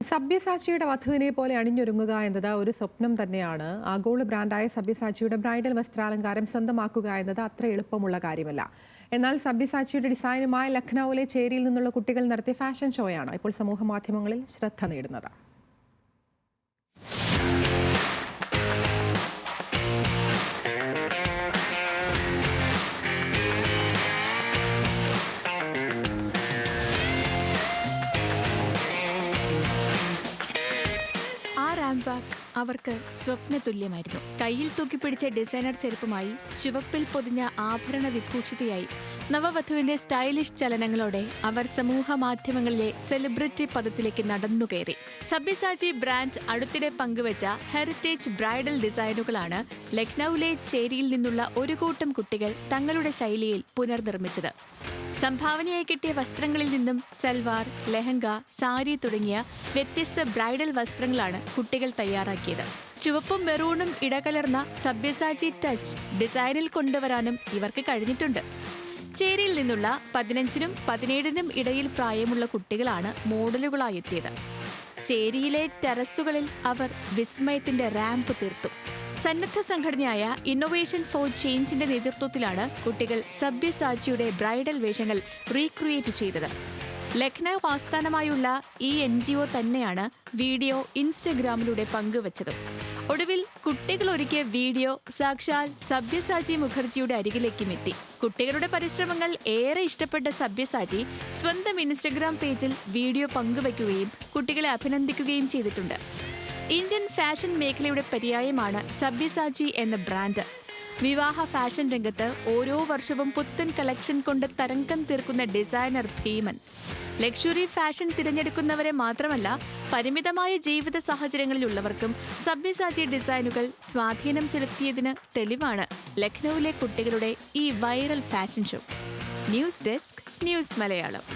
സബ്യസാച്ചിയുടെ വധുവിനെ പോലെ അണിഞ്ഞൊരുങ്ങുക എന്നത് ഒരു സ്വപ്നം തന്നെയാണ്. ആഗോള ബ്രാൻഡായ സബ്യസാച്ചിയുടെ ബ്രൈഡൽ വസ്ത്രാലങ്കാരം സ്വന്തമാക്കുക എന്നത് അത്ര എളുപ്പമുള്ള കാര്യമല്ല. എന്നാൽ സബ്യസാച്ചിയുടെ ഡിസൈനുമായ ലഖ്നൌവിലെ ചേരിയിൽ നിന്നുള്ള കുട്ടികൾ നടത്തിയ ഫാഷൻ ഷോയാണ് ഇപ്പോൾ സമൂഹ മാധ്യമങ്ങളിൽ ശ്രദ്ധ നേടുന്നത്. അവർക്ക് സ്വപ്നതുല്യമായിരുന്നു. കയ്യിൽ തൂക്കിപ്പിടിച്ച ഡിസൈനർ ചെരുപ്പുമായി ചുവപ്പിൽ പൊതിഞ്ഞ ആഭരണ വിഭൂഷിതയായി നവവധുവിന്റെ സ്റ്റൈലിഷ് ചലനങ്ങളോടെ അവർ സമൂഹ മാധ്യമങ്ങളിലെ സെലിബ്രിറ്റി പദത്തിലേക്ക് നടന്നുകയറി. സബ്യസാച്ചി ബ്രാൻഡ് അടുത്തിടെ പങ്കുവച്ച ഹെറിറ്റേജ് ബ്രൈഡൽ ഡിസൈനുകളാണ് ലക്നൌവിലെ ചേരിയിൽ നിന്നുള്ള ഒരു കൂട്ടം കുട്ടികൾ തങ്ങളുടെ ശൈലിയിൽ പുനർനിർമ്മിച്ചത്. സംഭാവനയായി കിട്ടിയ വസ്ത്രങ്ങളിൽ നിന്നും സൽവാർ, ലെഹങ്ക, സാരി തുടങ്ങിയ വ്യത്യസ്ത ബ്രൈഡൽ വസ്ത്രങ്ങളാണ് കുട്ടികൾ തയ്യാറാക്കിയത്. ചുവപ്പും മെറൂണും ഇടകലർന്ന സബ്യസാച്ചി ടച്ച് ഡിസൈനിൽ കൊണ്ടുവരാനും ഇവർക്ക് കഴിഞ്ഞിട്ടുണ്ട്. ചേരിയിൽ നിന്നുള്ള 15നും 17നും ഇടയിൽ പ്രായമുള്ള കുട്ടികളാണ് മോഡലുകളായി എത്തിയത്. ചേരിയിലെ ടെറസുകളിൽ അവർ വിസ്മയത്തിന്റെ റാമ്പ് തീർത്തു. സന്നദ്ധ സംഘടനയായ ഇന്നൊവേഷൻ ഫോർ ചേഞ്ചിന്റെ നേതൃത്വത്തിലാണ് കുട്ടികൾ സബ്യസാച്ചിയുടെ ബ്രൈഡൽ വേഷങ്ങൾ റീക്രിയേറ്റ് ചെയ്തത്. ലക്നൌ ആസ്ഥാനമായുള്ള ഈ NGO തന്നെയാണ് വീഡിയോ ഇൻസ്റ്റഗ്രാമിലൂടെ പങ്കുവച്ചത്. ഒടുവിൽ കുട്ടികൾ ഒരുക്കിയ വീഡിയോ സാക്ഷാൽ സബ്യസാച്ചി മുഖർജിയുടെ അരികിലേക്കും എത്തി. കുട്ടികളുടെ പരിശ്രമങ്ങൾ ഏറെ ഇഷ്ടപ്പെട്ട സബ്യസാച്ചി സ്വന്തം ഇൻസ്റ്റഗ്രാം പേജിൽ വീഡിയോ പങ്കുവയ്ക്കുകയും കുട്ടികളെ അഭിനന്ദിക്കുകയും ചെയ്തിട്ടുണ്ട്. ഇന്ത്യൻ ഫാഷൻ മേഖലയുടെ പര്യായമാണ് സബ്യസാച്ചി എന്ന ബ്രാൻഡ്. വിവാഹ ഫാഷൻ രംഗത്ത് ഓരോ വർഷവും പുത്തൻ കളക്ഷൻ കൊണ്ട് തരംഗം തീർക്കുന്ന ഡിസൈനർ ഭീമൻ. ലക്ഷറി ഫാഷൻ തിരഞ്ഞെടുക്കുന്നവരെ മാത്രമല്ല, പരിമിതമായ ജീവിത സാഹചര്യങ്ങളിലുള്ളവർക്കും സബ്യസാച്ചി ഡിസൈനുകൾ സ്വാധീനം ചെലുത്തിയതിന് തെളിവാണ് ലക്നൌവിലെ കുട്ടികളുടെ ഈ viral fashion show. News desk, news Malayalam.